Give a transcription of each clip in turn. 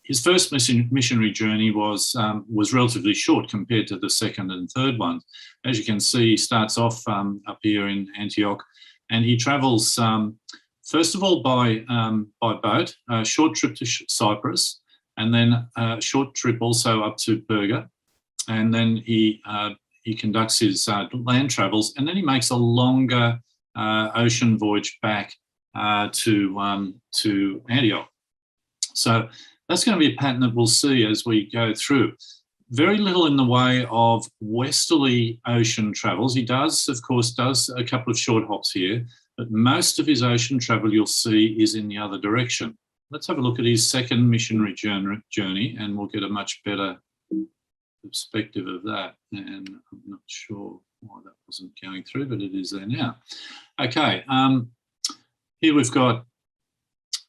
his first missionary journey was relatively short compared to the second and third ones. As you can see, he starts off up here in Antioch, and he travels first of all by boat, a short trip to Cyprus, and then a short trip also up to Perga, and then he conducts his land travels, and then he makes a longer ocean voyage back to Antioch. So that's going to be a pattern that we'll see as we go through. Very little in the way of westerly ocean travels. He does, of course, a couple of short hops here, but most of his ocean travel you'll see is in the other direction. Let's have a look at his second missionary journey, and we'll get a much better perspective of that. And I'm not sure why that wasn't going through, but it is there now. Okay, here we've got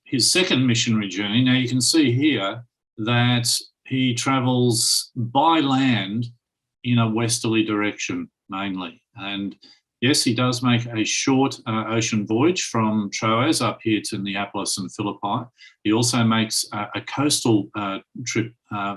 his second missionary journey. Now you can see here that he travels by land in a westerly direction mainly. And yes, he does make a short ocean voyage from Troas up here to Neapolis and Philippi. He also makes a coastal trip,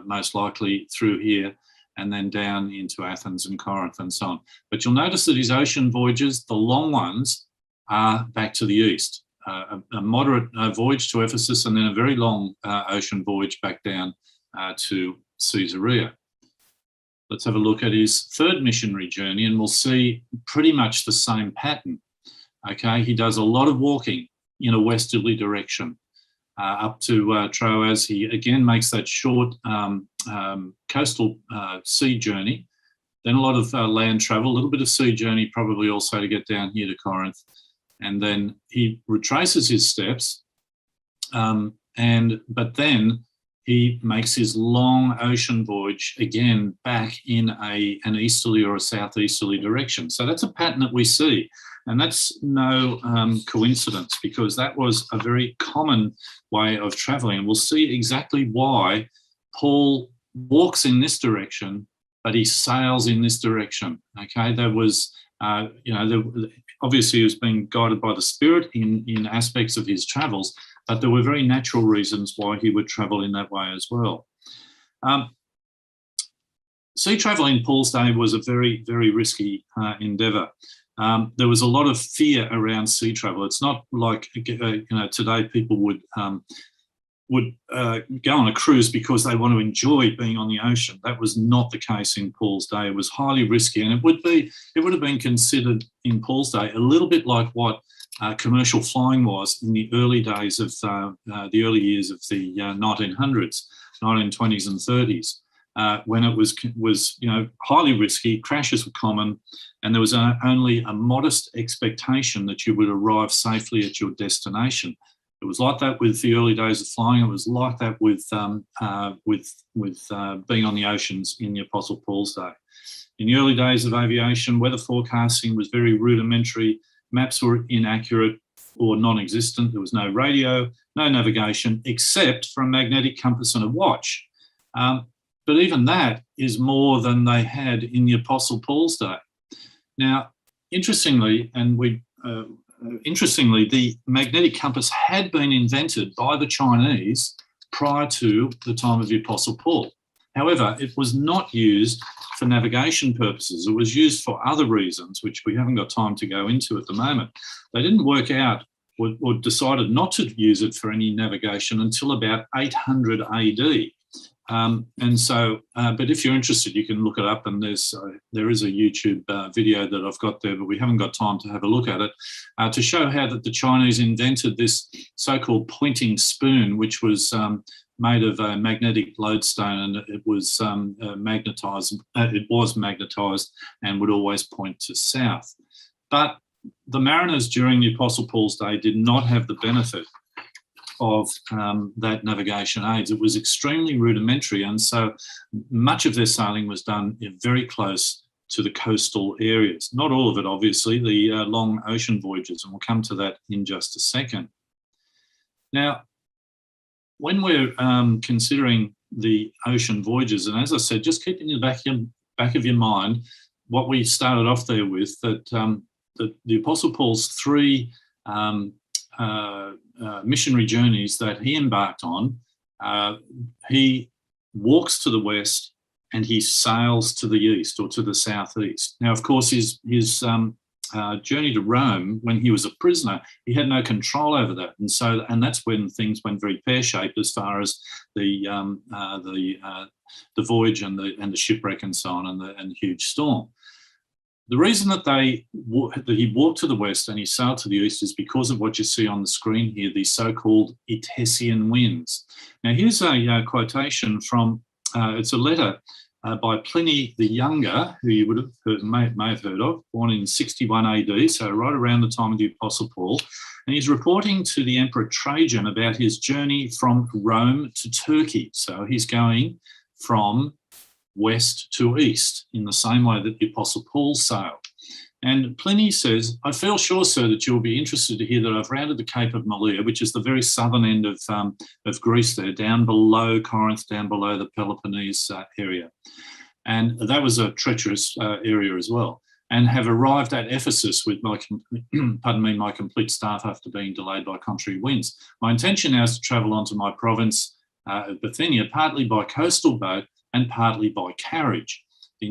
most likely through here, and then down into Athens and Corinth and so on. But you'll notice that his ocean voyages, the long ones, are back to the east. A moderate voyage to Ephesus, and then a very long ocean voyage back down to Caesarea. Let's have a look at his third missionary journey, and we'll see pretty much the same pattern. Okay, he does a lot of walking in a westerly direction up to Troas. He again makes that short coastal sea journey, then a lot of land travel, a little bit of sea journey, probably also to get down here to Corinth. And then he retraces his steps, but then he makes his long ocean voyage again back in an easterly or a southeasterly direction. So that's a pattern that we see, and that's no coincidence, because that was a very common way of traveling. And we'll see exactly why Paul walks in this direction, but he sails in this direction. Okay, there was, obviously he was being guided by the Spirit in aspects of his travels, but there were very natural reasons why he would travel in that way as well. Sea travel in Paul's day was a very, very risky endeavour. There was a lot of fear around sea travel. It's not like today people would go on a cruise because they want to enjoy being on the ocean. That was not the case in Paul's day. It was highly risky, and it would have been considered in Paul's day a little bit like what commercial flying was in the early days of the early years of the 1900s, 1920s and 30s, when it was highly risky. Crashes were common, and there was only a modest expectation that you would arrive safely at your destination. It was like that with the early days of flying. It was like that with being on the oceans in the Apostle Paul's day. In the early days of aviation, weather forecasting was very rudimentary. Maps were inaccurate or non-existent. There was no radio, no navigation, except for a magnetic compass and a watch. But even that is more than they had in the Apostle Paul's day. Now, interestingly, the magnetic compass had been invented by the Chinese prior to the time of the Apostle Paul. However, it was not used for navigation purposes. It was used for other reasons, which we haven't got time to go into at the moment. They didn't work out or decided not to use it for any navigation until about 800 AD. But if you're interested, you can look it up, and there is a YouTube video that I've got there, but we haven't got time to have a look at it, to show how that the Chinese invented this so-called pointing spoon, which was made of a magnetic lodestone, and it was magnetized. It was magnetized and would always point to south. But the mariners during the Apostle Paul's day did not have the benefit of that navigation aids. It was extremely rudimentary, and so much of their sailing was done very close to the coastal areas. Not all of it, obviously, the long ocean voyages, and we'll come to that in just a second. Now, when we're considering the ocean voyages, and as I said, just keep in the back of your mind what we started off there with, that the Apostle Paul's three missionary journeys that he embarked on he walks to the west and he sails to the east or to the southeast. Now, of course, his journey to Rome, when he was a prisoner, he had no control over that, and that's when things went very pear-shaped as far as the voyage and the shipwreck and so on, and the huge storm. The reason that he walked to the west and he sailed to the east is because of what you see on the screen here, the so-called Etesian winds. Now, here's a quotation from, it's a letter by Pliny the Younger, who you would have may have heard of, born in 61 AD, so right around the time of the Apostle Paul. And he's reporting to the Emperor Trajan about his journey from Rome to Turkey. So he's going from west to east in the same way that the Apostle Paul sailed. And Pliny says, "I feel sure, sir, that you'll be interested to hear that I've rounded the Cape of Malea, which is the very southern end of Greece there, down below Corinth, down below the Peloponnese area. And that was a treacherous area as well. And have arrived at Ephesus with my complete staff after being delayed by contrary winds. My intention now is to travel on to my province of Bithynia, partly by coastal boat and partly by carriage. The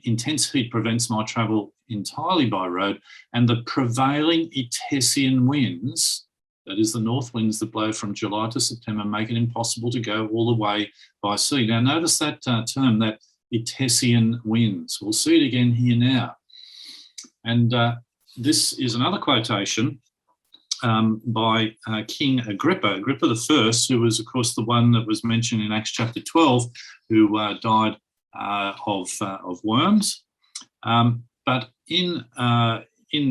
intense heat prevents my travel entirely by road, and the prevailing Etesian winds, that is the north winds that blow from July to September, make it impossible to go all the way by sea." Now notice that term, that Etesian winds. We'll see it again here now. And this is another quotation by King Agrippa I, who was, of course, the one that was mentioned in Acts chapter 12, who died of worms. But in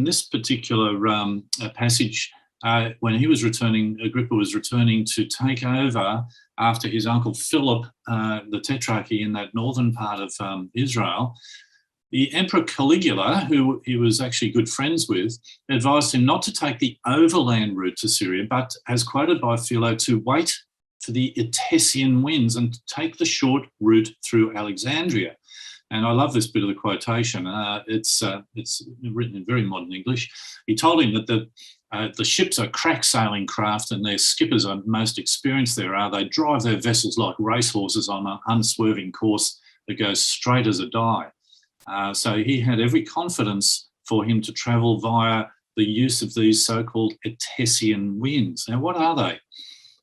this particular passage, when he was returning, Agrippa was returning to take over after his uncle Philip, the tetrarchy in that northern part of Israel. The Emperor Caligula, who he was actually good friends with, advised him not to take the overland route to Syria, but, as quoted by Philo, to wait for the Etesian winds and take the short route through Alexandria. And I love this bit of the quotation. It's written in very modern English. He told him that the ships are crack sailing craft and their skippers are most experienced there are. They drive their vessels like racehorses on an unswerving course that goes straight as a die. So he had every confidence for him to travel via the use of these so-called Etesian winds. Now, what are they?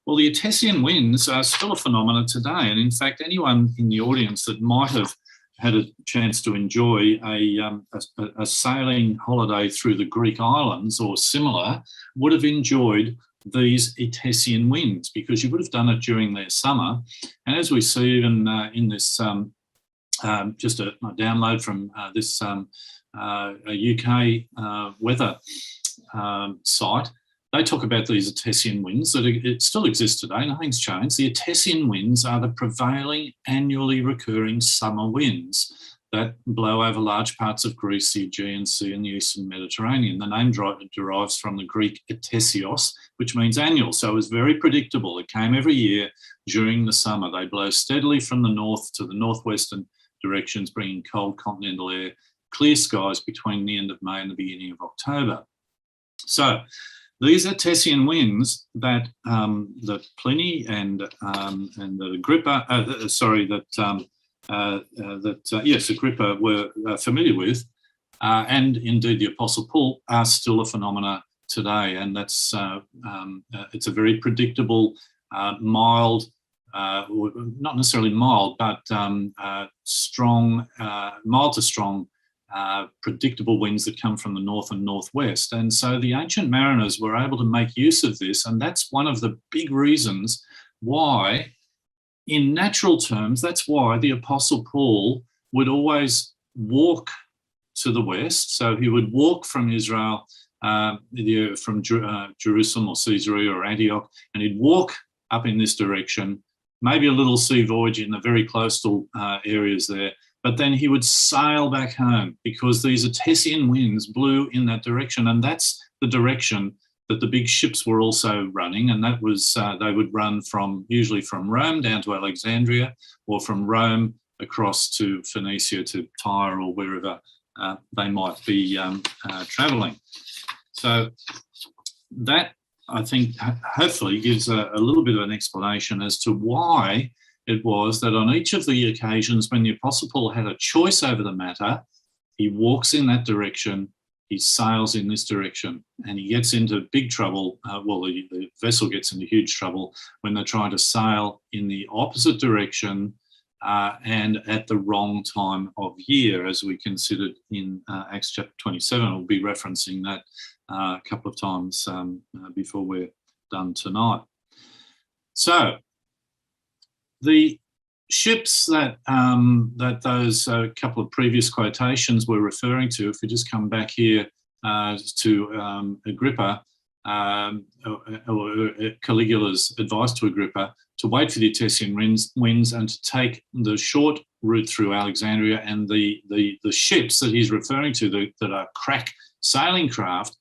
Well, the Etesian winds are still a phenomenon today. And in fact, anyone in the audience that might have had a chance to enjoy a sailing holiday through the Greek islands or similar would have enjoyed these Etesian winds, because you would have done it during their summer. And as we see even in this, just a download from this a UK weather site, they talk about these Etesian winds that it still exists today, nothing's changed. The Etesian winds are the prevailing annually recurring summer winds that blow over large parts of Greece, the Aegean Sea and the Eastern Mediterranean. The name derives from the Greek etesios, which means annual, so it was very predictable. It came every year during the summer. They blow steadily from the north to the northwestern directions, bringing cold continental air, clear skies between the end of May and the beginning of October. So these Etesian winds that that Pliny and that Agrippa, Agrippa were familiar with, and indeed the Apostle Paul, are still a phenomena today, and that's it's a very predictable, mild, not necessarily mild, but strong, mild to strong, predictable winds that come from the north and northwest. And so the ancient mariners were able to make use of this, and that's one of the big reasons why, in natural terms, that's why the Apostle Paul would always walk to the west. So he would walk from Israel, from Jerusalem or Caesarea or Antioch, and he'd walk up in this direction, maybe a little sea voyage in the very coastal areas there, but then he would sail back home because these Etesian winds blew in that direction, and that's the direction that the big ships were also running, and that was they would run usually from Rome down to Alexandria, or from Rome across to Phoenicia, to Tyre, or wherever they might be travelling. So that I think hopefully gives a little bit of an explanation as to why it was that on each of the occasions when the Apostle Paul had a choice over the matter, he walks in that direction, he sails in this direction, and he gets into big trouble. The vessel gets into huge trouble when they're trying to sail in the opposite direction and at the wrong time of year, as we considered in Acts chapter 27. We'll be referencing that a couple of times before we're done tonight. So the ships that those couple of previous quotations were referring to, if we just come back here to Agrippa, or Caligula's advice to Agrippa to wait for the Etesian winds and to take the short route through Alexandria, and the ships that he's referring to that are crack sailing craft,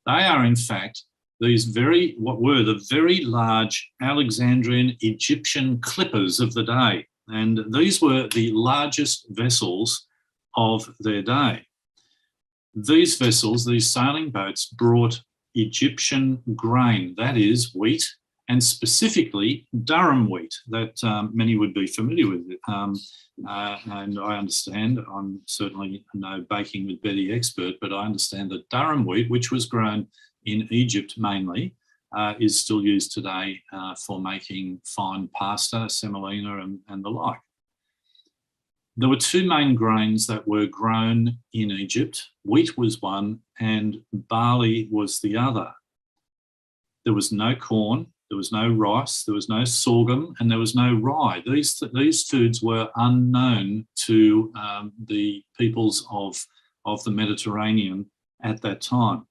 they are in fact what were the very large Alexandrian Egyptian clippers of the day. And these were the largest vessels of their day. These vessels, these sailing boats, brought Egyptian grain, that is wheat, and specifically durum wheat that many would be familiar with. And I understand, I'm certainly no baking with Betty expert, but I understand that durum wheat, which was grown in Egypt mainly, is still used today for making fine pasta, semolina, and the like. There were two main grains that were grown in Egypt. Wheat was one and barley was the other. There was no corn, there was no rice, there was no sorghum, and there was no rye. These foods were unknown to the peoples of the Mediterranean at that time.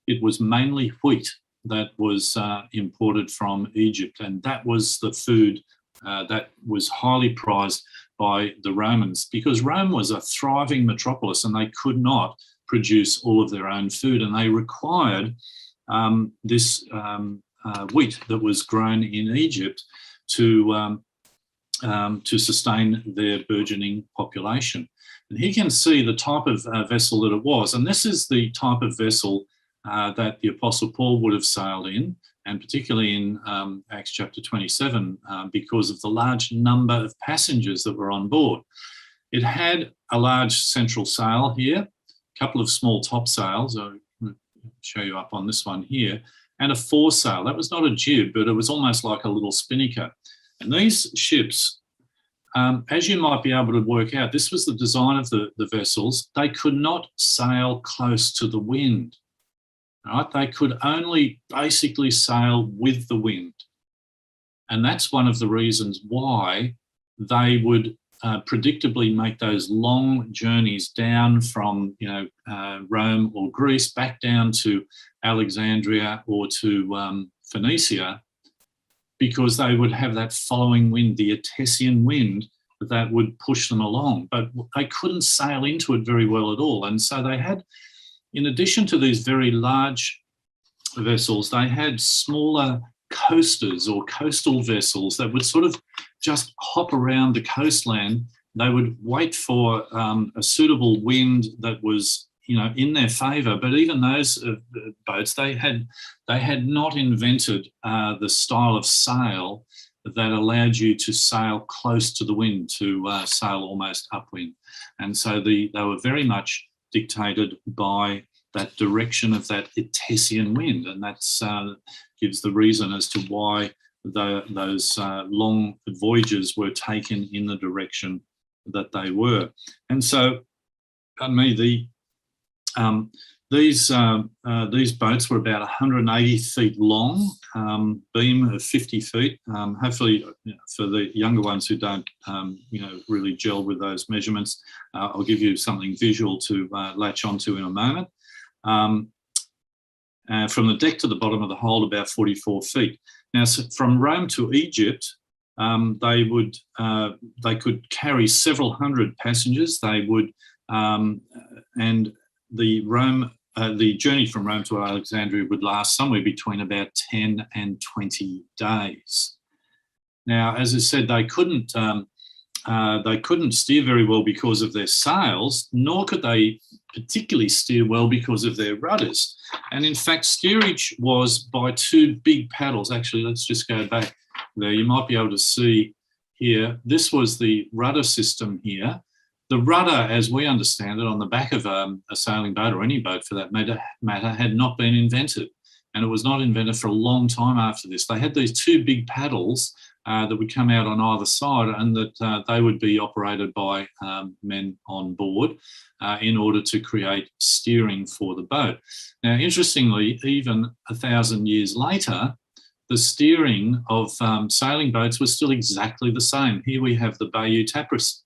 It was mainly wheat that was imported from Egypt, and that was the food that was highly prized by the Romans, because Rome was a thriving metropolis and they could not produce all of their own food, and they required this wheat that was grown in Egypt to sustain their burgeoning population. And here you can see the type of vessel that it was, and this is the type of vessel that the Apostle Paul would have sailed in, and particularly in Acts chapter 27, because of the large number of passengers that were on board. It had a large central sail here, a couple of small topsails, I'll show you up on this one here, and a foresail. That was not a jib, but it was almost like a little spinnaker. And these ships, as you might be able to work out, this was the design of the vessels. They could not sail close to the wind. Right? They could only basically sail with the wind. And that's one of the reasons why they would predictably make those long journeys down from Rome or Greece back down to Alexandria or to Phoenicia, because they would have that following wind, the Etesian wind, that would push them along. But they couldn't sail into it very well at all. And so they had, in addition to these very large vessels, they had smaller coasters or coastal vessels that would sort of just hop around the coastland. They would wait for a suitable wind that was, in their favour. But even those boats, they had not invented the style of sail that allowed you to sail close to the wind, to sail almost upwind. And so they were very much dictated by that direction of that Etesian wind, and that gives the reason as to why those long voyages were taken in the direction that they were. And so, these boats were about 180 feet long, beam of 50 feet. Hopefully, for the younger ones who don't, really gel with those measurements, I'll give you something visual to latch onto in a moment. From the deck to the bottom of the hold, about 44 feet. Now, so from Rome to Egypt, they could carry several hundred passengers. They would, and the journey from Rome to Alexandria would last somewhere between about 10 and 20 days. Now, as I said, they couldn't steer very well because of their sails, nor could they particularly steer well because of their rudders. And in fact, steerage was by two big paddles. Actually, let's just go back there. You might be able to see here, this was the rudder system here. The rudder, as we understand it, on the back of a sailing boat, or any boat for that matter, had not been invented. And it was not invented for a long time after this. They had these two big paddles that would come out on either side, and that they would be operated by men on board in order to create steering for the boat. Now, interestingly, even 1,000 years later, the steering of sailing boats was still exactly the same. Here we have the Bayeux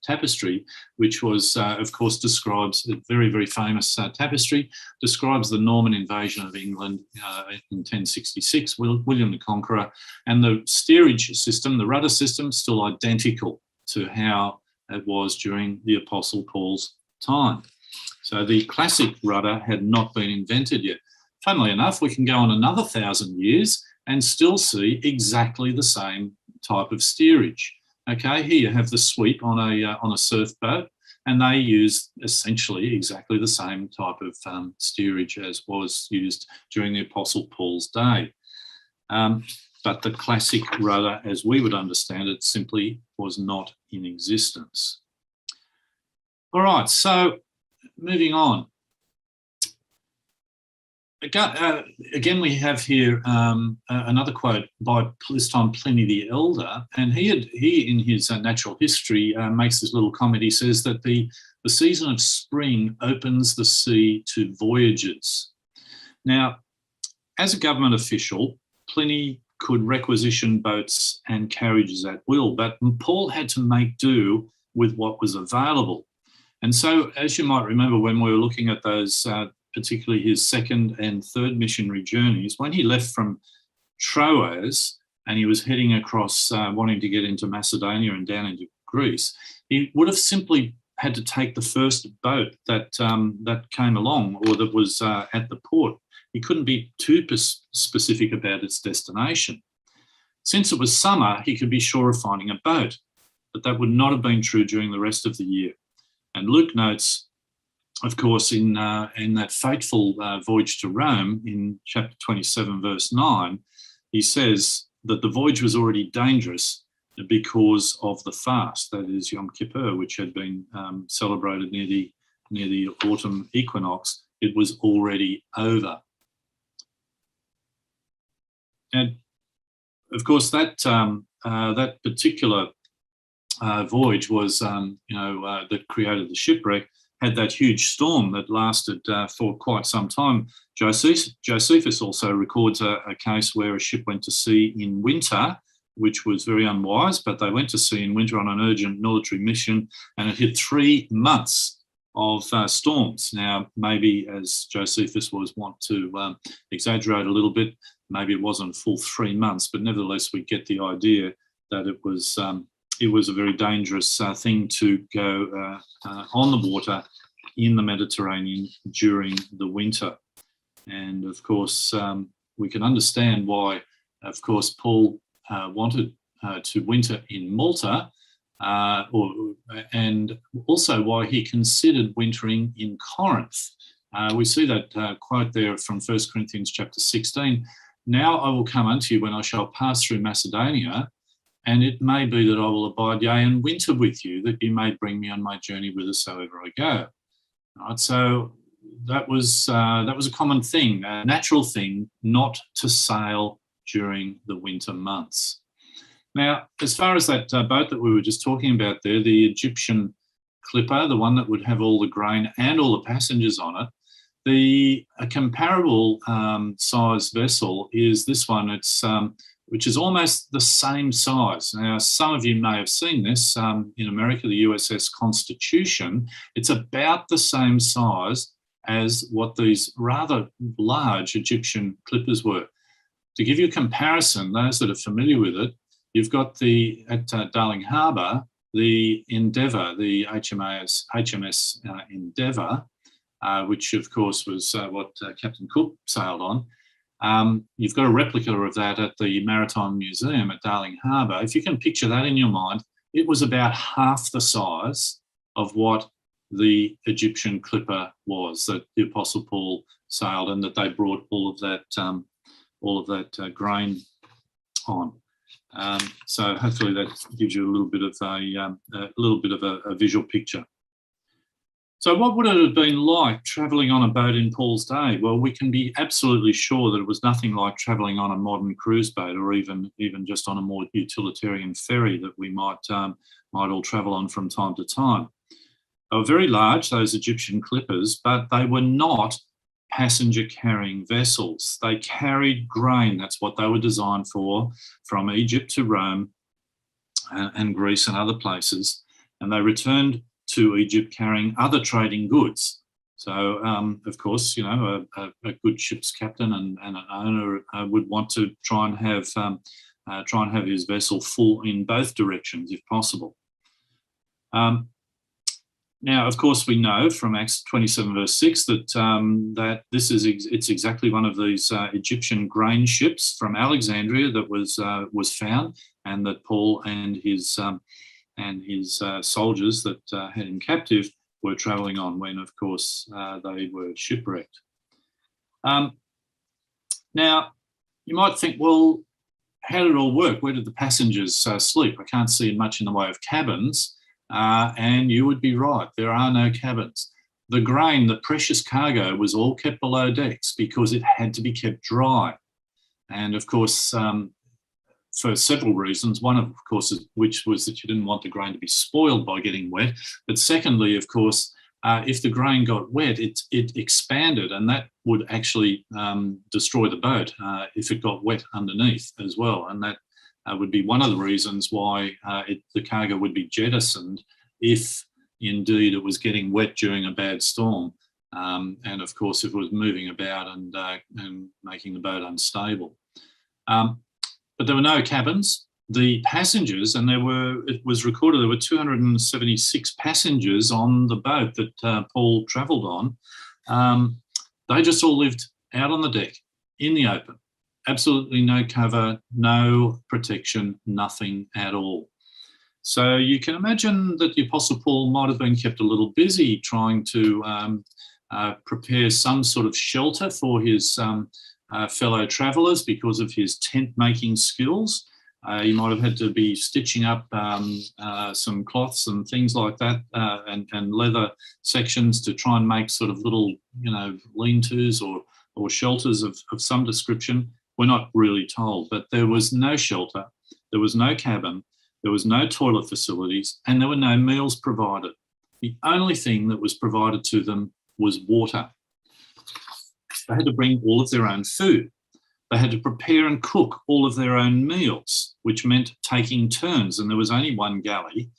Tapestry, which was, of course, describes a very, very famous tapestry, describes the Norman invasion of England in 1066, William the Conqueror, and the steerage system, the rudder system, still identical to how it was during the Apostle Paul's time. So the classic rudder had not been invented yet. Funnily enough, we can go on another 1,000 years and still see exactly the same type of steerage. Okay, here you have the sweep on a surf boat, and they use essentially exactly the same type of steerage as was used during the Apostle Paul's day. But the classic rudder, as we would understand it, simply was not in existence. All right, so moving on. Again, we have here another quote by this time Pliny the Elder, and he in his natural history makes this little comment. He says that the season of spring opens the sea to voyages. Now, as a government official, Pliny could requisition boats and carriages at will, but Paul had to make do with what was available. And so, as you might remember, when we were looking at those particularly his second and third missionary journeys, when he left from Troas and he was heading across, wanting to get into Macedonia and down into Greece, he would have simply had to take the first boat that came along, or that was at the port. He couldn't be too specific about its destination. Since it was summer, he could be sure of finding a boat, but that would not have been true during the rest of the year. And Luke notes, of course, in that fateful voyage to Rome in chapter 27, verse 9, he says that the voyage was already dangerous because of the fast, that is Yom Kippur, which had been celebrated near the autumn equinox. It was already over. And of course, that particular voyage was, that created the shipwreck, had that huge storm that lasted for quite some time. Josephus also records a case where a ship went to sea in winter, which was very unwise, but they went to sea in winter on an urgent military mission, and it hit 3 months of storms. Now, maybe as Josephus was wont to exaggerate a little bit, maybe it wasn't a full 3 months, but nevertheless, we get the idea that it was a very dangerous thing to go on the water in the Mediterranean during the winter. And of course, we can understand why, of course, Paul wanted to winter in Malta, and also why he considered wintering in Corinth. We see that quote there from 1 Corinthians chapter 16. Now I will come unto you when I shall pass through Macedonia, and it may be that I will abide, yea, and winter with you, that you may bring me on my journey whithersoever I go. Right, so that was a common thing, a natural thing, not to sail during the winter months. Now, as far as that boat that we were just talking about there, the Egyptian clipper, the one that would have all the grain and all the passengers on it, a comparable size vessel is this one. It's which is almost the same size. Now, some of you may have seen this in America, the USS Constitution. It's about the same size as what these rather large Egyptian clippers were. To give you a comparison, those that are familiar with it, you've got at Darling Harbour, the Endeavour, the HMS Endeavour, which of course was what Captain Cook sailed on. You've got a replica of that at the Maritime Museum at Darling Harbour. If you can picture that in your mind, it was about half the size of what the Egyptian clipper was that the Apostle Paul sailed, and that they brought all of that grain on. So hopefully that gives you a little bit of a visual picture. So what would it have been like travelling on a boat in Paul's day? Well, we can be absolutely sure that it was nothing like travelling on a modern cruise boat, or even just on a more utilitarian ferry that we might all travel on from time to time. They were very large, those Egyptian clippers, but they were not passenger-carrying vessels. They carried grain. That's what they were designed for, from Egypt to Rome and Greece and other places. And they returned to Egypt carrying other trading goods. So, of course, a good ship's captain and an owner would want to try and have his vessel full in both directions, if possible. Now, of course, we know from Acts 27 verse 6 that it's exactly one of these Egyptian grain ships from Alexandria that was found, and that Paul and his soldiers that had him captive were travelling on when, of course, they were shipwrecked. Now, you might think, well, how did it all work? Where did the passengers sleep? I can't see much in the way of cabins. And you would be right, there are no cabins. The grain, the precious cargo, was all kept below decks because it had to be kept dry. And of course, for several reasons, one of course, which was that you didn't want the grain to be spoiled by getting wet. But secondly, of course, if the grain got wet, it expanded, and that would actually destroy the boat if it got wet underneath as well. And that would be one of the reasons why the cargo would be jettisoned if indeed it was getting wet during a bad storm. And of course, if it was moving about and making the boat unstable. But there were no cabins. The passengers, and it was recorded there were 276 passengers on the boat that Paul travelled on. They just all lived out on the deck in the open. Absolutely no cover, no protection, nothing at all. So you can imagine that the Apostle Paul might have been kept a little busy trying to prepare some sort of shelter for his fellow travellers because of his tent-making skills. He might have had to be stitching up some cloths and things like that and leather sections to try and make sort of little, lean-tos or shelters of some description. We're not really told, but there was no shelter, there was no cabin, there was no toilet facilities, and there were no meals provided. The only thing that was provided to them was water. They had to bring all of their own food. They had to prepare and cook all of their own meals, which meant taking turns, and there was only one galley.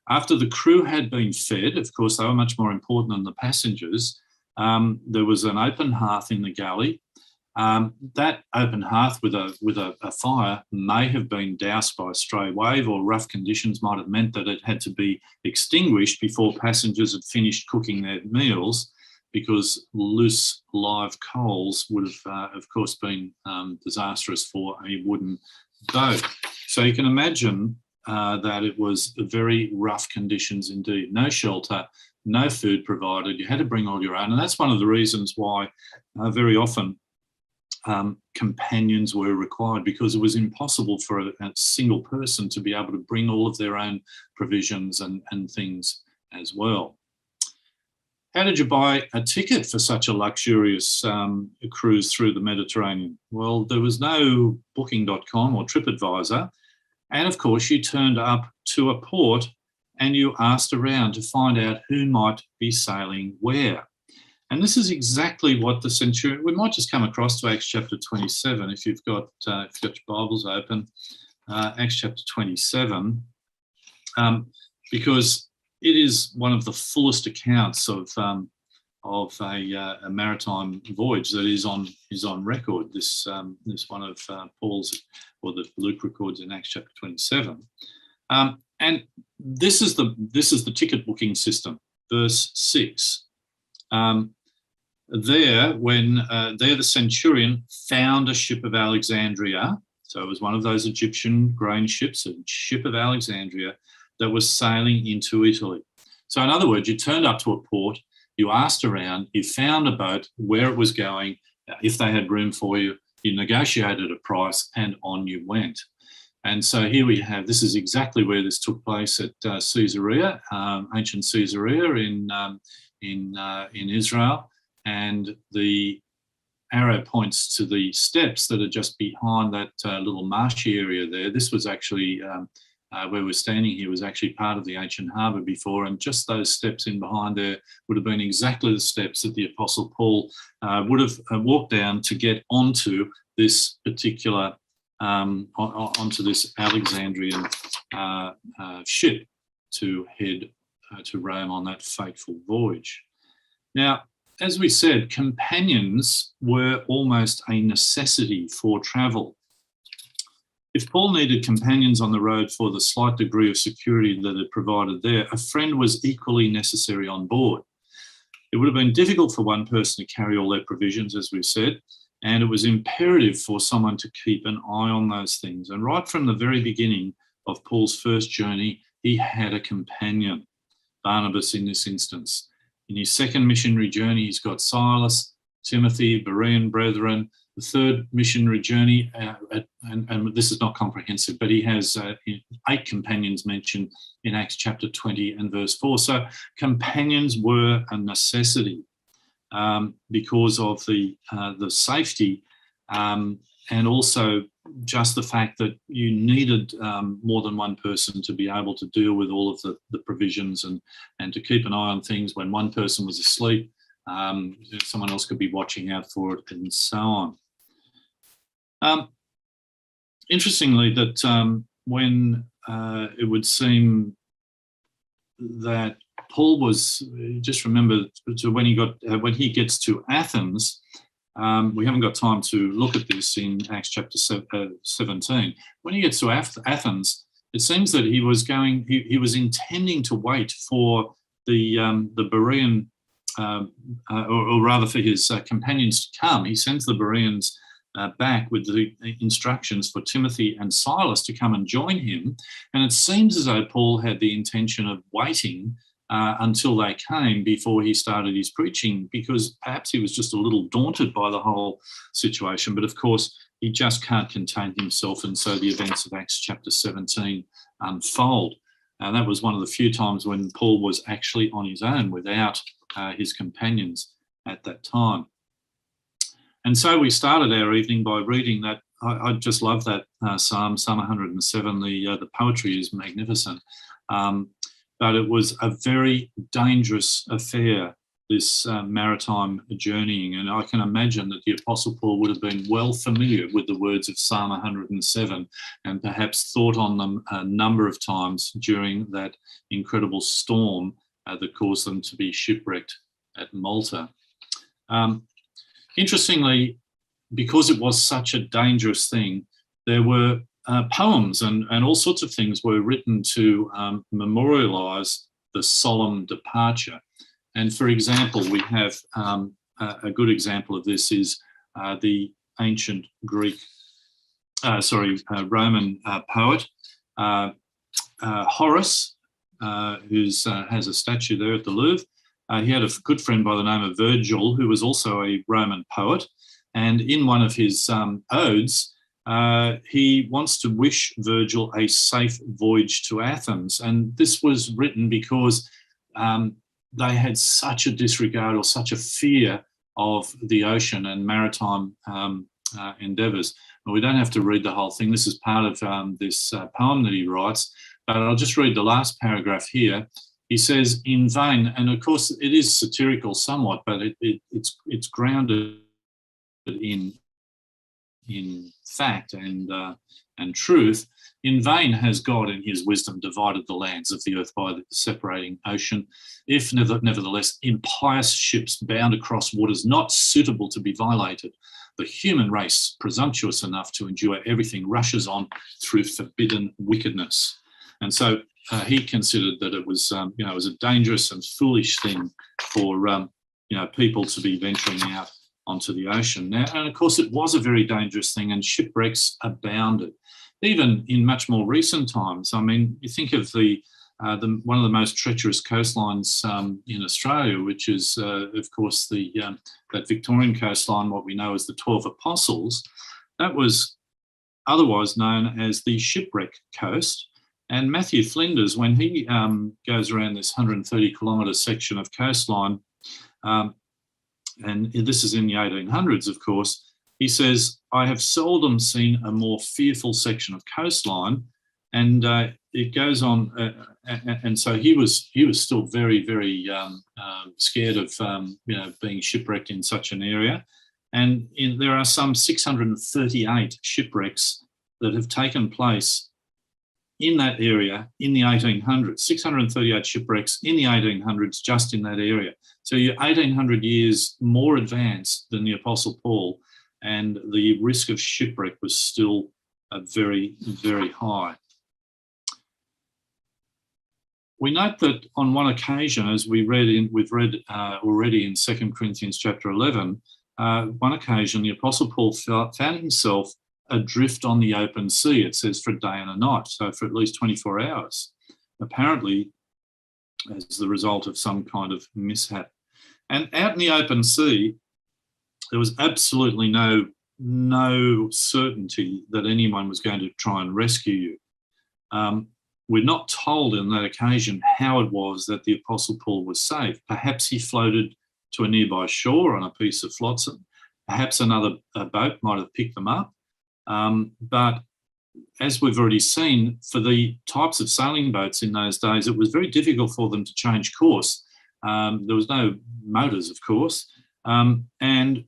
After the crew had been fed, of course, they were much more important than the passengers, there was an open hearth in the galley. That open hearth with a fire may have been doused by a stray wave, or rough conditions might have meant that it had to be extinguished before passengers had finished cooking their meals, because loose live coals would have, of course, been disastrous for a wooden boat. So you can imagine that it was very rough conditions indeed. No shelter, no food provided. You had to bring all your own. And that's one of the reasons why very often companions were required, because it was impossible for a single person to be able to bring all of their own provisions and things as well. How did you buy a ticket for such a luxurious cruise through the Mediterranean? Well, there was no booking.com or TripAdvisor. And of course, you turned up to a port and you asked around to find out who might be sailing where. And this is exactly what the centurion, we might just come across to Acts chapter 27 if you've got your Bibles open, Acts chapter 27, because it is one of the fullest accounts of a maritime voyage that is on record. This one of Paul's, or that Luke records in Acts chapter 27, and this is the ticket booking system. Verse 6. There the centurion found a ship of Alexandria. So it was one of those Egyptian grain ships, a ship of Alexandria that was sailing into Italy. So in other words, you turned up to a port, you asked around, you found a boat, where it was going, if they had room for you, you negotiated a price, and on you went. And so here we have, this is exactly where this took place at Caesarea, ancient Caesarea in Israel. And the arrow points to the steps that are just behind that little marshy area there. This was actually, where we're standing here, was actually part of the ancient harbour before, and just those steps in behind there would have been exactly the steps that the Apostle Paul would have walked down to get onto this particular, onto this Alexandrian ship to head to Rome on that fateful voyage. Now, as we said, companions were almost a necessity for travel. If Paul needed companions on the road for the slight degree of security that it provided there, a friend was equally necessary on board. It would have been difficult for one person to carry all their provisions, as we've said, and it was imperative for someone to keep an eye on those things. And right from the very beginning of Paul's first journey, he had a companion, Barnabas in this instance. In his second missionary journey, he's got Silas, Timothy, Berean brethren. The third missionary journey, and this is not comprehensive, but he has 8 companions mentioned in Acts chapter 20 and verse 4. So companions were a necessity because of the safety and also just the fact that you needed more than one person to be able to deal with all of the provisions and to keep an eye on things. When one person was asleep, someone else could be watching out for it, and so on. Interestingly, that when it would seem that Paul was, just remember, to when he gets to Athens, we haven't got time to look at this in Acts chapter 17. When he gets to Athens, it seems that he was intending to wait for the Berean, or rather for his companions to come. He sends the Bereans back with the instructions for Timothy and Silas to come and join him. And it seems as though Paul had the intention of waiting until they came before he started his preaching, because perhaps he was just a little daunted by the whole situation. But of course, he just can't contain himself. And so the events of Acts chapter 17 unfold. And that was one of the few times when Paul was actually on his own without his companions at that time. And so we started our evening by reading that. I just love that Psalm 107. The poetry is magnificent. But it was a very dangerous affair, this maritime journeying. And I can imagine that the Apostle Paul would have been well familiar with the words of Psalm 107 and perhaps thought on them a number of times during that incredible storm that caused them to be shipwrecked at Malta. Interestingly, because it was such a dangerous thing, there were poems and all sorts of things were written to memorialise the solemn departure. And for example, we have a good example of this is the ancient Roman poet Horace, who has a statue there at the Louvre. He had a good friend by the name of Virgil, who was also a Roman poet. And in one of his odes, he wants to wish Virgil a safe voyage to Athens. And this was written because they had such a disregard or such a fear of the ocean and maritime endeavours. We don't have to read the whole thing. This is part of this poem that he writes, but I'll just read the last paragraph here. He says, in vain, and of course it is satirical somewhat, but it's grounded in fact and truth. In vain has God in his wisdom divided the lands of the earth by the separating ocean. If nevertheless impious ships bound across waters not suitable to be violated, the human race, presumptuous enough to endure everything, rushes on through forbidden wickedness. And so he considered that it was, it was a dangerous and foolish thing for, people to be venturing out onto the ocean. Now, and of course, it was a very dangerous thing, and shipwrecks abounded. Even in much more recent times, I mean, you think of the one of the most treacherous coastlines in Australia, which is, of course, that Victorian coastline, what we know as the 12 Apostles. That was otherwise known as the Shipwreck Coast. And Matthew Flinders, when he goes around this 130-kilometre section of coastline, and this is in the 1800s, of course, he says, "I have seldom seen a more fearful section of coastline." And it goes on, and so he was still very, very scared of being shipwrecked in such an area. And there are some 638 shipwrecks that have taken place in that area in the 1800s. 638 shipwrecks in the 1800s, just in that area. So you're 1800 years more advanced than the Apostle Paul, and the risk of shipwreck was still very, very high. We note that on one occasion, as we've read already in 2 Corinthians chapter 11, one occasion the Apostle Paul found himself adrift on the open sea, it says, for a day and a night, so for at least 24 hours, apparently as the result of some kind of mishap. And out in the open sea, there was absolutely no certainty that anyone was going to try and rescue you. We're not told on that occasion how it was that the Apostle Paul was saved. Perhaps he floated to a nearby shore on a piece of flotsam. Perhaps another boat might have picked them up. But as we've already seen, for the types of sailing boats in those days, it was very difficult for them to change course. There was no motors, of course. And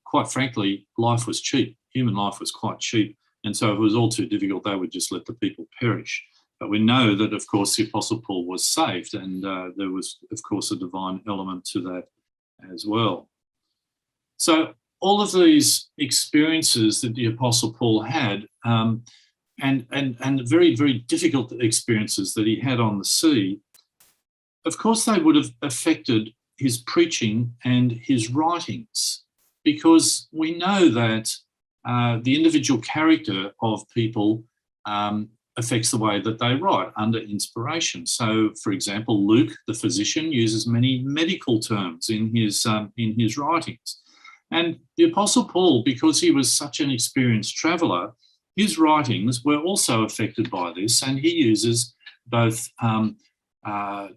quite frankly, life was cheap. Human life was quite cheap. And so if it was all too difficult, they would just let the people perish. But we know that, of course, the Apostle Paul was saved, and there was, of course, a divine element to that as well. So all of these experiences that the Apostle Paul had, and very, very difficult experiences that he had on the sea, of course, they would have affected his preaching and his writings, because we know that the individual character of people affects the way that they write under inspiration. So, for example, Luke, the physician, uses many medical terms in his writings. And the Apostle Paul, because he was such an experienced traveller, his writings were also affected by this, and he uses both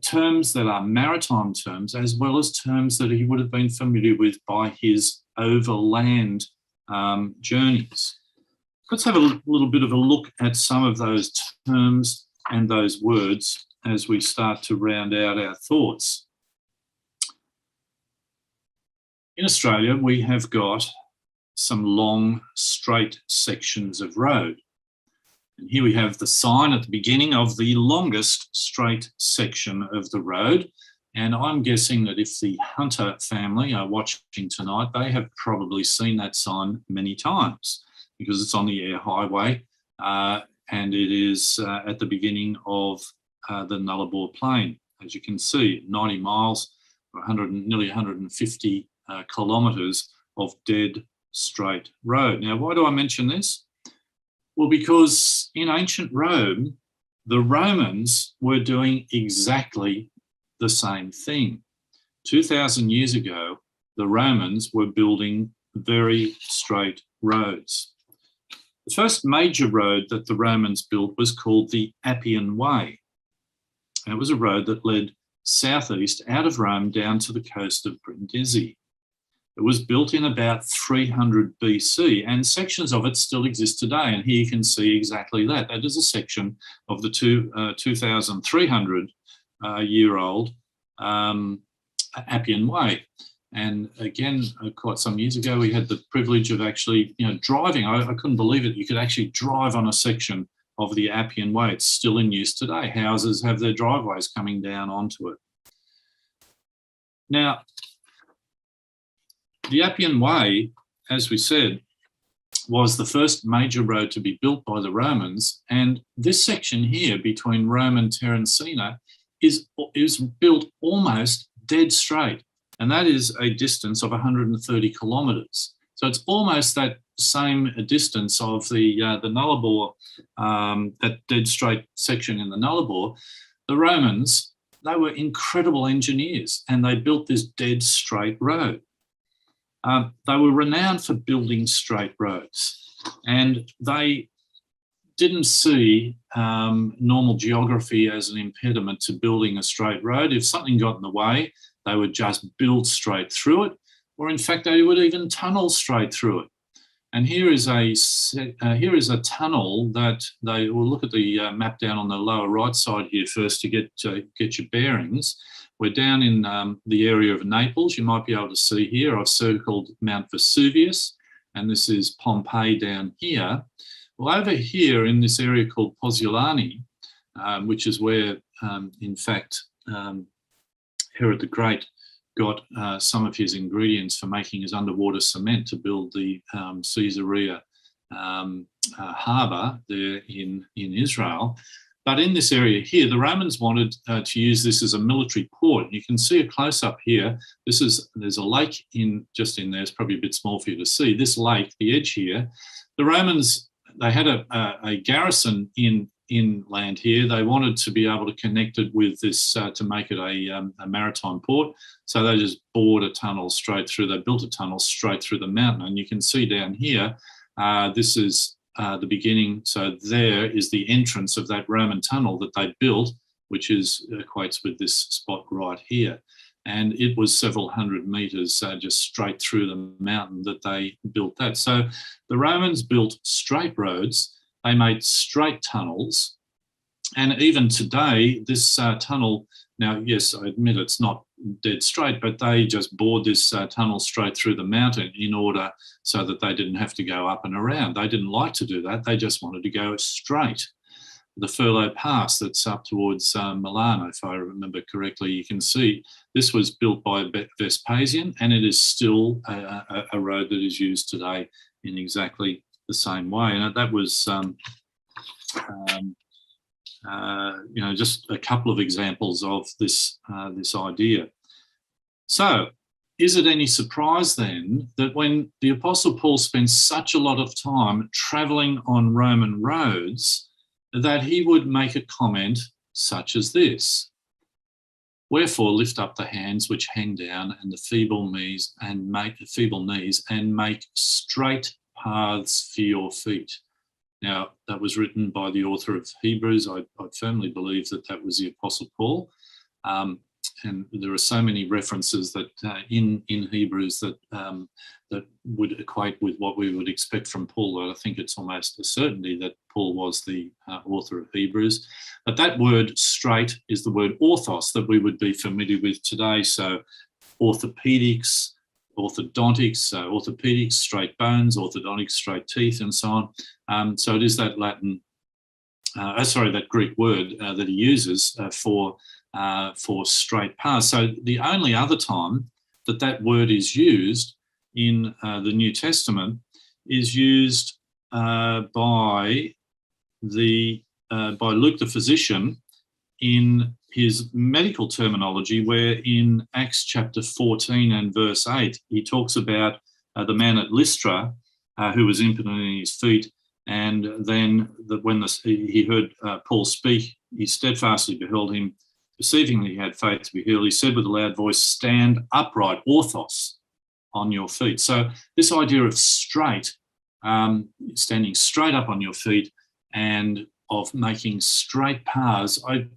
terms that are maritime terms as well as terms that he would have been familiar with by his overland journeys. Let's have a little bit of a look at some of those terms and those words as we start to round out our thoughts. In Australia, we have got some long, straight sections of road. And here we have the sign at the beginning of the longest straight section of the road. And I'm guessing that if the Hunter family are watching tonight, they have probably seen that sign many times, because it's on the air highway and it is at the beginning of the Nullarbor Plain. As you can see, 90 miles or nearly 150 kilometres of dead straight road. Now, why do I mention this? Well, because in ancient Rome, the Romans were doing exactly the same thing. 2,000 years ago, the Romans were building very straight roads. The first major road that the Romans built was called the Appian Way. And it was a road that led southeast out of Rome down to the coast of Brindisi. It was built in about 300 BC, and sections of it still exist today. And here you can see exactly that. That is a section of the 2,300-year-old Appian Way. And again, quite some years ago, we had the privilege of actually, driving. I couldn't believe it. You could actually drive on a section of the Appian Way. It's still in use today. Houses have their driveways coming down onto it. Now, the Appian Way, as we said, was the first major road to be built by the Romans. And this section here between Rome and Terracina is built almost dead straight. And that is a distance of 130 kilometres. So it's almost that same distance of the Nullarbor, that dead straight section in the Nullarbor. The Romans, they were incredible engineers, and they built this dead straight road. They were renowned for building straight roads, and they didn't see normal geography as an impediment to building a straight road. If something got in the way, they would just build straight through it, or in fact, they would even tunnel straight through it. And here is a tunnel that they will look at the map down on the lower right side here first to get your bearings. We're down in the area of Naples. You might be able to see here, I've circled Mount Vesuvius, and this is Pompeii down here. Well, over here in this area called Pozzuolani, which is where, in fact, Herod the Great got some of his ingredients for making his underwater cement to build the Caesarea harbour there in Israel. But in this area here, the Romans wanted to use this as a military port. You can see a close-up here. There's a lake just in there. It's probably a bit small for you to see. This lake, the edge here, the Romans, they had a garrison inland here. They wanted to be able to connect it with this to make it a maritime port. So they just bored a tunnel straight through. They built a tunnel straight through the mountain. And you can see down here, this is the beginning. So there is the entrance of that Roman tunnel that they built, which equates with this spot right here. And it was several hundred metres just straight through the mountain that they built that. So the Romans built straight roads. They made straight tunnels. And even today, this tunnel, now, yes, I admit it's not dead straight, but they just bored this tunnel straight through the mountain in order so that they didn't have to go up and around. They didn't like to do that. They just wanted to go straight. The Furlough Pass that's up towards Milano, if I remember correctly, you can see this was built by Vespasian, and it is still a road that is used today in exactly the same way. And that was, just a couple of examples of this idea. So, is it any surprise then that when the Apostle Paul spends such a lot of time travelling on Roman roads, that he would make a comment such as this? Wherefore lift up the hands which hang down and the feeble knees and make straight paths for your feet. Now, that was written by the author of Hebrews. I firmly believe that was the Apostle Paul. And there are so many references that in Hebrews that would equate with what we would expect from Paul. That I think it's almost a certainty that Paul was the author of Hebrews. But that word straight is the word orthos that we would be familiar with today. So orthopedics, orthodontics, orthopedics, straight bones, orthodontics, straight teeth, and so on. So it is that that Greek word that he uses for straight paths. So the only other time that word is used in the New Testament is used by Luke the physician in his medical terminology, where in Acts chapter 14 and verse 8, he talks about the man at Lystra who was impotent in his feet, and then when he heard Paul speak, he steadfastly beheld him, perceiving that he had faith to be healed. He said with a loud voice, stand upright, orthos, on your feet. So this idea of straight, standing straight up on your feet and of making straight paths, I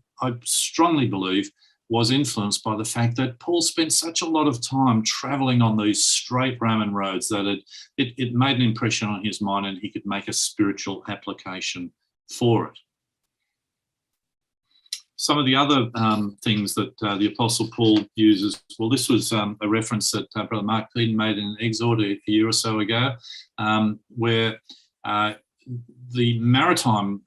strongly believe was influenced by the fact that Paul spent such a lot of time travelling on these straight Roman roads that it made an impression on his mind, and he could make a spiritual application for it. Some of the other things that the Apostle Paul uses, well, this was a reference that Brother Mark Peden made in an exhort a year or so ago, where the maritime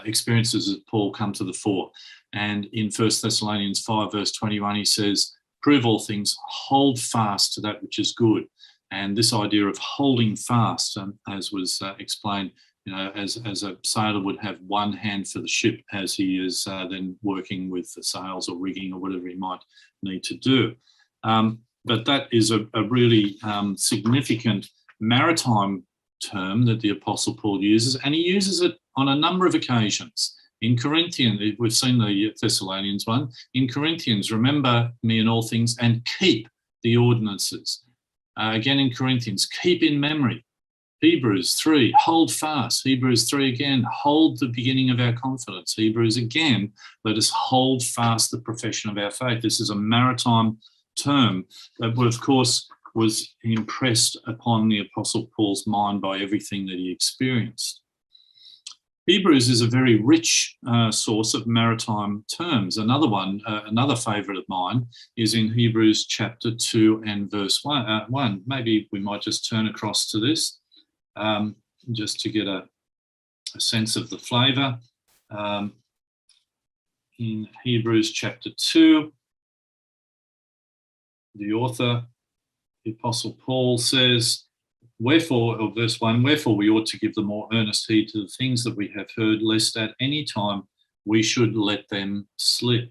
experiences of Paul come to the fore. And in 1 Thessalonians 5 verse 21, he says, prove all things, hold fast to that which is good. And this idea of holding fast, as was explained, as a sailor would have one hand for the ship as he is then working with the sails or rigging or whatever he might need to do. But that is a really significant maritime term that the Apostle Paul uses, and he uses it on a number of occasions In Corinthians, we've seen the Thessalonians one. In Corinthians, remember me in all things and keep the ordinances. Again in Corinthians, keep in memory. Hebrews 3, hold fast. Hebrews 3 again, hold the beginning of our confidence. Hebrews again, let us hold fast the profession of our faith. This is a maritime term that, of course, was impressed upon the Apostle Paul's mind by everything that he experienced. Hebrews is a very rich source of maritime terms. Another one, another favourite of mine, is in Hebrews chapter 2 and verse 1. Maybe we might just turn across to this. Just to get a sense of the flavour. In Hebrews chapter 2, the author, the Apostle Paul, says, wherefore, or verse 1, wherefore we ought to give the more earnest heed to the things that we have heard, lest at any time we should let them slip.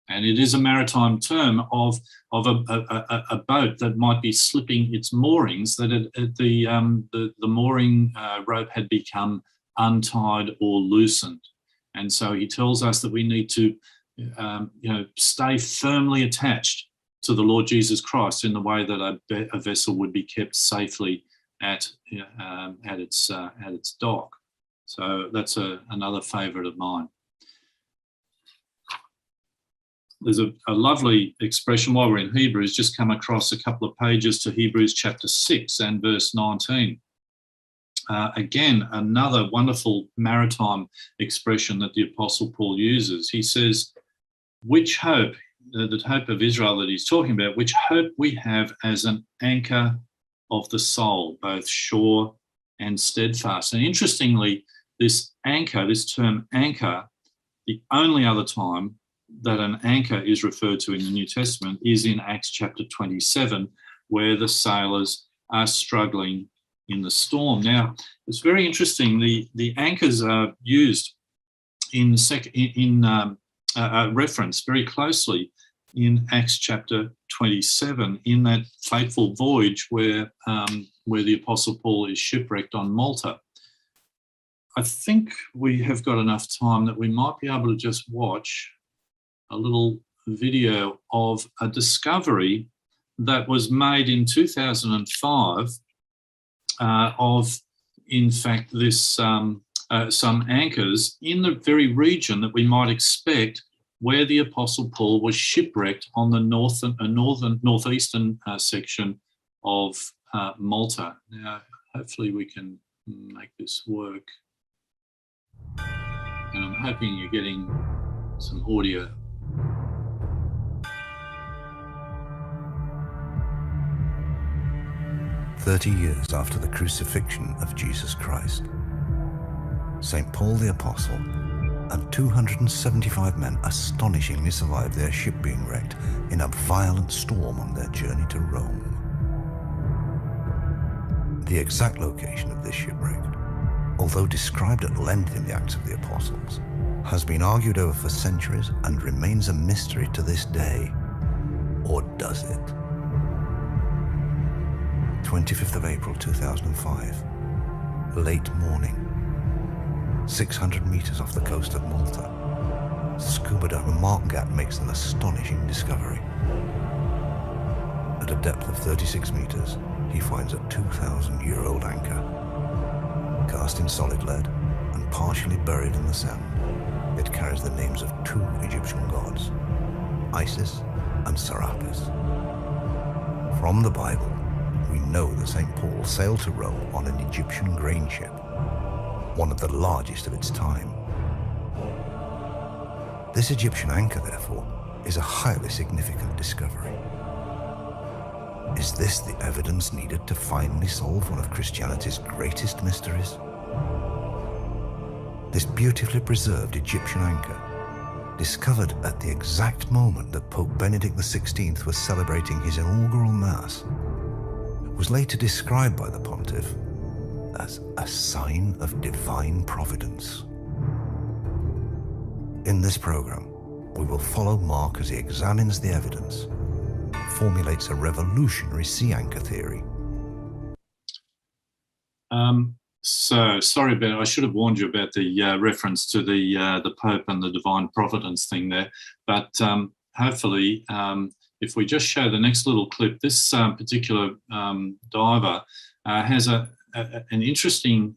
And it is a maritime term of a boat that might be slipping its moorings, that the mooring rope had become untied or loosened. And so he tells us that we need to stay firmly attached to the Lord Jesus Christ in the way that a vessel would be kept safely at its dock. So that's another favourite of mine. There's a lovely expression while we're in Hebrews, just come across a couple of pages to Hebrews chapter 6 and verse 19. Again, another wonderful maritime expression that the Apostle Paul uses. He says, which hope, the hope of Israel that he's talking about, which hope we have as an anchor of the soul, both sure and steadfast. And interestingly, this anchor, this term anchor, the only other time that an anchor is referred to in the New Testament is in Acts chapter 27, where the sailors are struggling in the storm. Now, it's very interesting. The anchors are used in reference very closely in Acts chapter 27, in that fateful voyage where the Apostle Paul is shipwrecked on Malta. I think we have got enough time that we might be able to just watch a little video of a discovery that was made in 2005 of, in fact, this some anchors in the very region that we might expect where the Apostle Paul was shipwrecked on the northeastern section of Malta. Now, hopefully we can make this work. And I'm hoping you're getting some audio. "30 years after the crucifixion of Jesus Christ, St. Paul the Apostle and 275 men astonishingly survived their ship being wrecked in a violent storm on their journey to Rome. The exact location of this shipwreck, although described at length in the Acts of the Apostles, has been argued over for centuries and remains a mystery to this day. Or does it? 25th of April 2005, late morning, 600 meters off the coast of Malta, scuba diver Mark Gatt makes an astonishing discovery. At a depth of 36 meters, he finds a 2,000-year-old anchor, cast in solid lead and partially buried in the sand. It carries the names of two Egyptian gods, Isis and Serapis. From the Bible, we know that St. Paul sailed to Rome on an Egyptian grain ship, one of the largest of its time. This Egyptian anchor, therefore, is a highly significant discovery. Is this the evidence needed to finally solve one of Christianity's greatest mysteries? This beautifully preserved Egyptian anchor, discovered at the exact moment that Pope Benedict XVI was celebrating his inaugural Mass, was later described by the Pontiff as a sign of divine providence. In this program, we will follow Mark as he examines the evidence, formulates a revolutionary sea anchor theory. So sorry about. I should have warned you about the reference to the Pope and the divine providence thing there. But hopefully, if we just show the next little clip, this particular diver has an interesting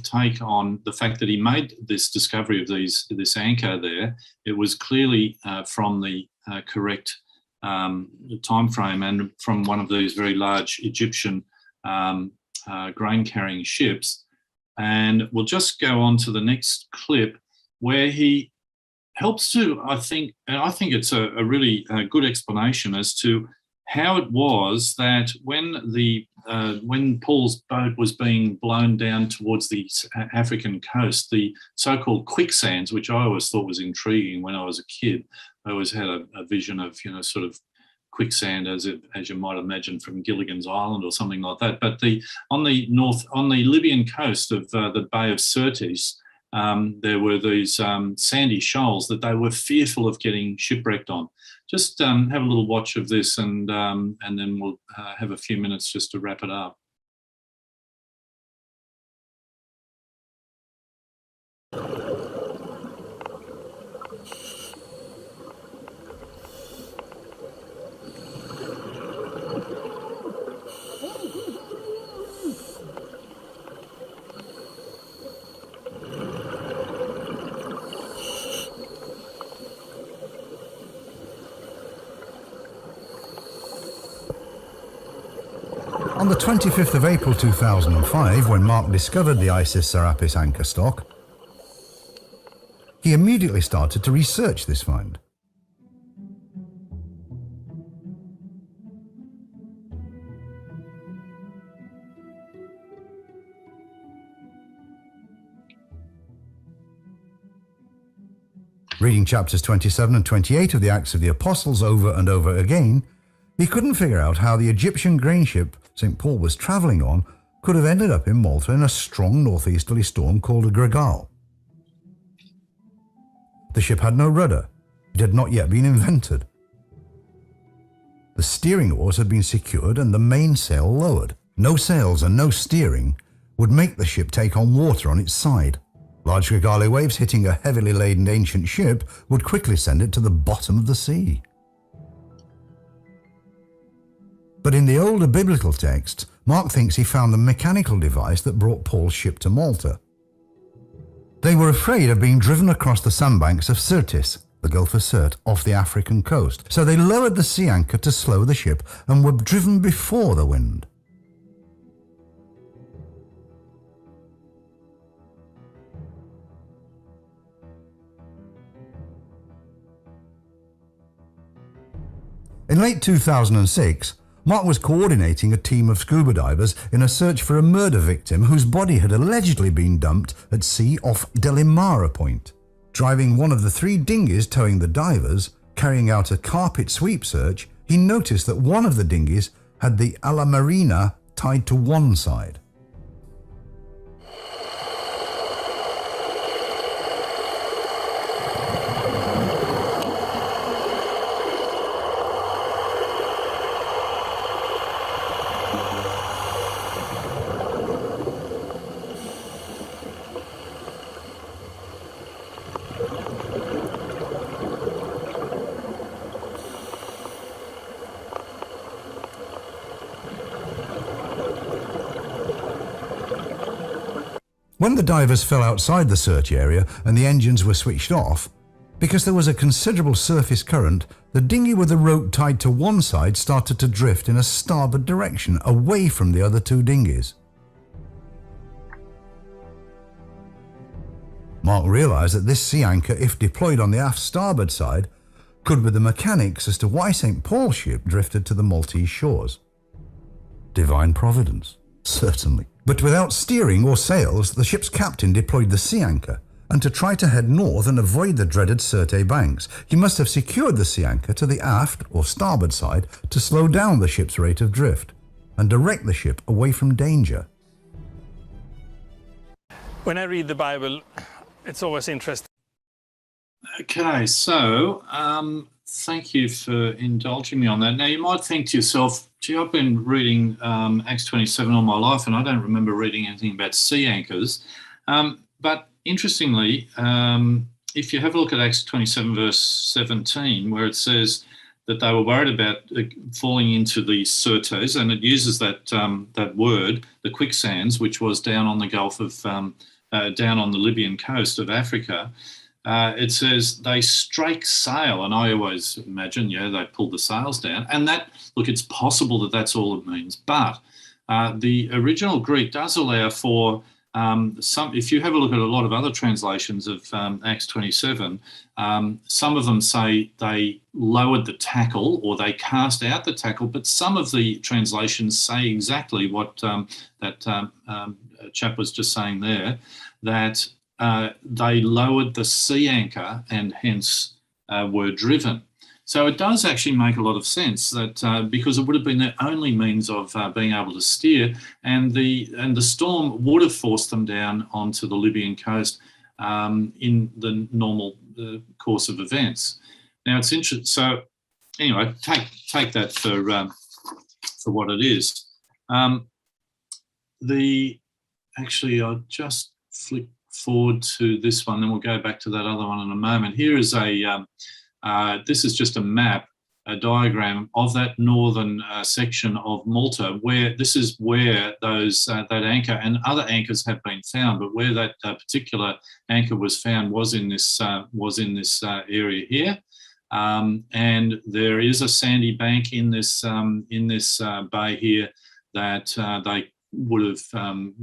take on the fact that he made this discovery of this anchor there. It was clearly from the correct time frame and from one of these very large Egyptian grain-carrying ships. And we'll just go on to the next clip where he helps to, I think it's a really good explanation as to how it was that when Paul's boat was being blown down towards the African coast, the so-called quicksands, which I always thought was intriguing when I was a kid. I always had a vision of, sort of quicksand as you might imagine from Gilligan's Island or something like that. But on the Libyan coast of the Bay of Sirtis, there were these sandy shoals that they were fearful of getting shipwrecked on. Just have a little watch of this, and then we'll have a few minutes just to wrap it up. On the 25th of April 2005, when Mark discovered the Isis Serapis anchor stock, he immediately started to research this find. Reading chapters 27 and 28 of the Acts of the Apostles over and over again, he couldn't figure out how the Egyptian grain ship St. Paul was travelling on could have ended up in Malta in a strong northeasterly storm called a gregal. The ship had no rudder. It had not yet been invented. The steering oars had been secured and the mainsail lowered. No sails and no steering would make the ship take on water on its side. Large gregali waves hitting a heavily laden ancient ship would quickly send it to the bottom of the sea. But in the older biblical texts, Mark thinks he found the mechanical device that brought Paul's ship to Malta. They were afraid of being driven across the sandbanks of Sirtis, the Gulf of Sirte, off the African coast, so they lowered the sea anchor to slow the ship and were driven before the wind. In late 2006, Mark was coordinating a team of scuba divers in a search for a murder victim whose body had allegedly been dumped at sea off Delimara Point. Driving one of the 3 dinghies towing the divers, carrying out a carpet sweep search, he noticed that one of the dinghies had the Alla Marina tied to one side. When the divers fell outside the search area and the engines were switched off, because there was a considerable surface current, the dinghy with the rope tied to one side started to drift in a starboard direction away from the other 2 dinghies. Mark realised that this sea anchor, if deployed on the aft starboard side, could be the mechanics as to why St. Paul's ship drifted to the Maltese shores. Divine providence, certainly. But without steering or sails, the ship's captain deployed the sea anchor, and to try to head north and avoid the dreaded Sirte banks, he must have secured the sea anchor to the aft or starboard side to slow down the ship's rate of drift and direct the ship away from danger. When I read the Bible, it's always interesting. Okay, so Thank you for indulging me on that. Now, you might think to yourself, gee, I've been reading Acts 27 all my life, and I don't remember reading anything about sea anchors. But interestingly, if you have a look at Acts 27, verse 17, where it says that they were worried about falling into the Syrtes, and it uses that word, the quicksands, which was down on the Gulf of, down on the Libyan coast of Africa. It says they strake sail, and I always imagine, they pulled the sails down, and that, look, it's possible that that's all it means, but the original Greek does allow for some. If you have a look at a lot of other translations of Acts 27, some of them say they lowered the tackle or they cast out the tackle, but some of the translations say exactly what that chap was just saying there, that they lowered the sea anchor and hence were driven. So it does actually make a lot of sense that because it would have been their only means of being able to steer, and the storm would have forced them down onto the Libyan coast in the normal course of events. Now it's interesting. So anyway, take that for what it is. Actually, I'll just flick forward to this one, then we'll go back to that other one in a moment. Here is this is just a map, a diagram of that northern section of Malta, where this is where those that anchor and other anchors have been found, but where that particular anchor was found was in this area here, and there is a sandy bank in this bay here that they would have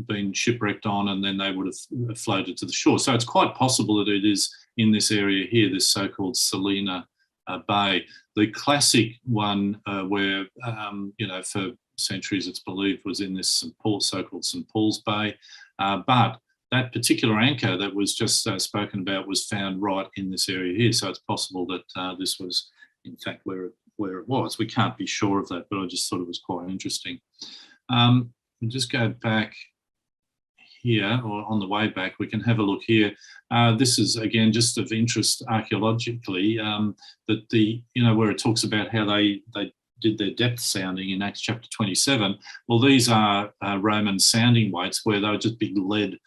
been shipwrecked on, and then they would have floated to the shore. So it's quite possible that it is in this area here, this so-called Salina Bay. The classic one where, for centuries it's believed was in this so-called St. Paul's Bay. But that particular anchor that was just spoken about was found right in this area here. So it's possible that this was, in fact, where it was. We can't be sure of that, but I just thought it was quite interesting. We'll just go back here, or on the way back, we can have a look here. This is, again, just of interest archaeologically, that where it talks about how they did their depth sounding in Acts chapter 27. Well, these are Roman sounding weights, where they were just big lead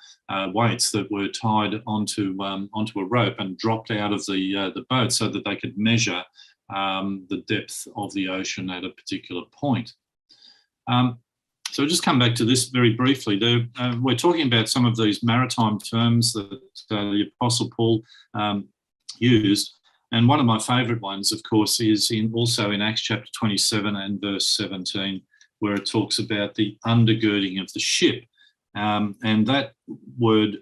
weights that were tied onto a rope and dropped out of the boat so that they could measure the depth of the ocean at a particular point. So we'll just come back to this very briefly. We're talking about some of these maritime terms that the Apostle Paul used. And one of my favourite ones, of course, is also in Acts chapter 27 and verse 17, where it talks about the undergirding of the ship. And that word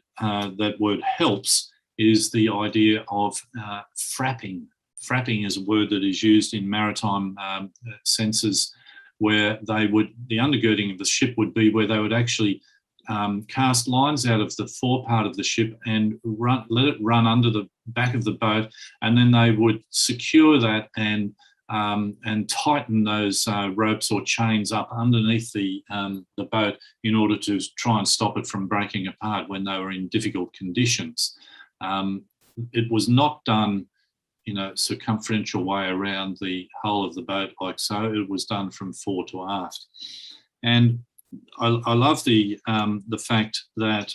helps is the idea of frapping. Frapping is a word that is used in maritime senses, where the undergirding of the ship would be where they would actually cast lines out of the forepart of the ship and let it run under the back of the boat, and then they would secure that and tighten those ropes or chains up underneath the boat in order to try and stop it from breaking apart when they were in difficult conditions. It was not done circumferential way around the hull of the boat like so. It was done from fore to aft. And I love the fact that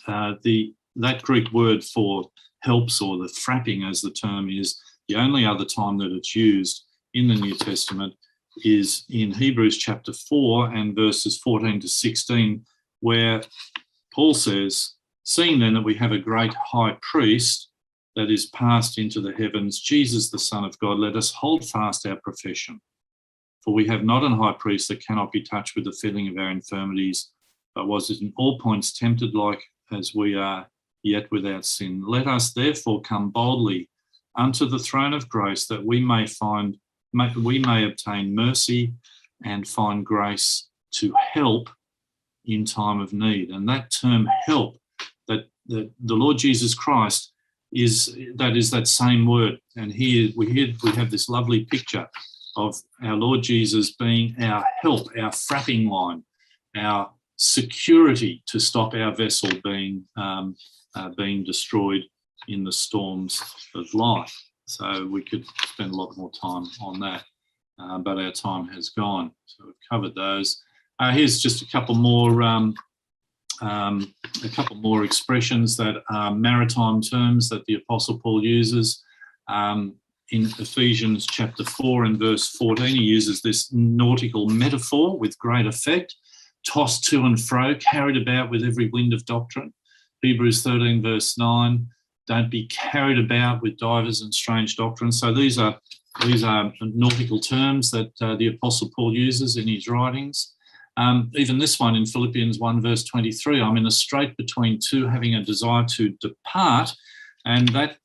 that Greek word for helps, or the frapping as the term is, the only other time that it's used in the New Testament is in Hebrews chapter 4 and verses 14 to 16, where Paul says, "Seeing then that we have a great high priest that is passed into the heavens, Jesus, the Son of God, let us hold fast our profession. For we have not an high priest that cannot be touched with the feeling of our infirmities, but was in all points tempted like as we are, yet without sin. Let us therefore come boldly unto the throne of grace, that we may obtain mercy and find grace to help in time of need." And that term "help," that the Lord Jesus Christ is that same word. And here we have this lovely picture of our Lord Jesus being our help, our frapping line, our security to stop our vessel being destroyed in the storms of life. So we could spend a lot more time on that, but our time has gone. So we've covered those. Here's just a couple more expressions that are maritime terms that the Apostle Paul uses. In Ephesians chapter 4 and verse 14, he uses this nautical metaphor with great effect: tossed to and fro, carried about with every wind of doctrine. Hebrews 13 verse 9, don't be carried about with divers and strange doctrines. So these are nautical terms that the Apostle Paul uses in his writings. Even this one in Philippians 1 verse 23, I'm in a strait between two, having a desire to depart. And that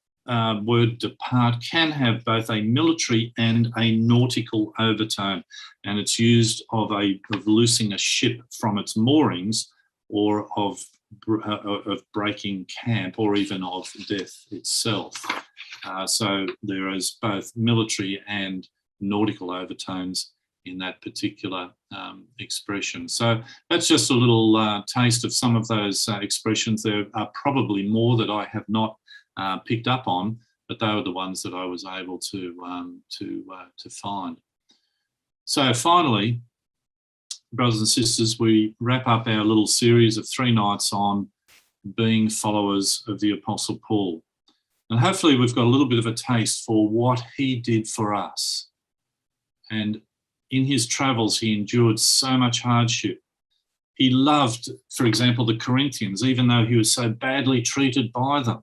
word depart can have both a military and a nautical overtone. And it's used of loosing a ship from its moorings, or of breaking camp, or even of death itself. So there is both military and nautical overtones in that particular expression. So that's just a little taste of some of those expressions. There are probably more that I have not picked up on, but they were the ones that I was able to find. So finally, brothers and sisters, we wrap up our little series of 3 nights on being followers of the Apostle Paul. And hopefully we've got a little bit of a taste for what he did for us. And in his travels, he endured so much hardship. He loved, for example, the Corinthians, even though he was so badly treated by them.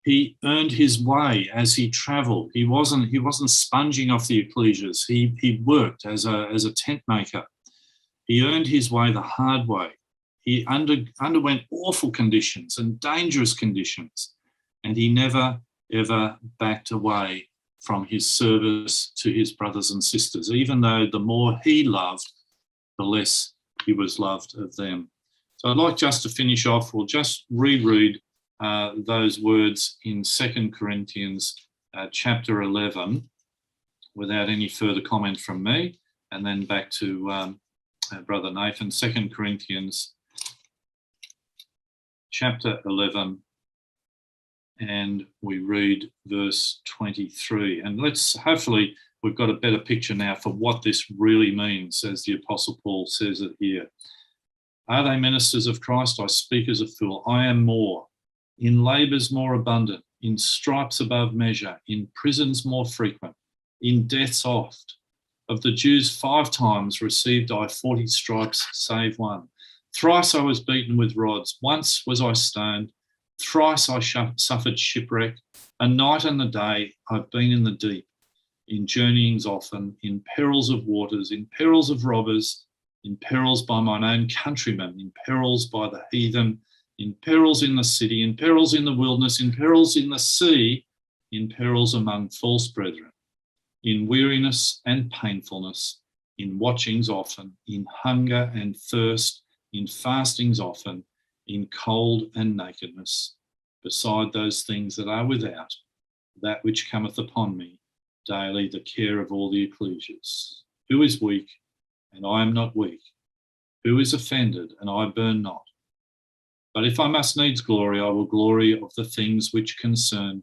He earned his way as he travelled. He wasn't sponging off the ecclesias. He worked as a tent maker. He earned his way the hard way. He underwent awful conditions and dangerous conditions, and he never, ever backed away from his service to his brothers and sisters, even though the more he loved, the less he was loved of them. So I'd like just to finish off, we'll just reread those words in 2 Corinthians chapter 11 without any further comment from me, and then back to Brother Nathan. 2 Corinthians chapter 11, and we read verse 23. And hopefully we've got a better picture now for what this really means, as the Apostle Paul says it here. Are they ministers of Christ? I speak as a fool. I am more. In labours more abundant, in stripes above measure, in prisons more frequent, in deaths oft. Of the Jews 5 times received I 40 stripes, save one. Thrice I was beaten with rods. Once was I stoned. Thrice I suffered shipwreck. A night and a day I've been in the deep, in journeyings often, in perils of waters, in perils of robbers, in perils by mine own countrymen, in perils by the heathen, in perils in the city, in perils in the wilderness, in perils in the sea, in perils among false brethren, in weariness and painfulness, in watchings often, in hunger and thirst, in fastings often, in cold and nakedness, beside those things that are without, that which cometh upon me daily, the care of all the ecclesias. Who is weak, and I am not weak? Who is offended, and I burn not? But if I must needs glory, I will glory of the things which concern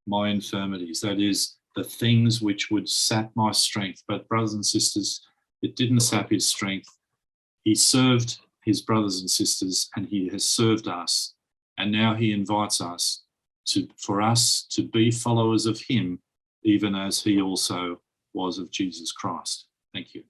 my infirmities, that is, the things which would sap my strength. But brothers and sisters, it didn't sap his strength. He served his brothers and sisters, and he has served us. And now he invites us for us to be followers of him, even as he also was of Jesus Christ. Thank you.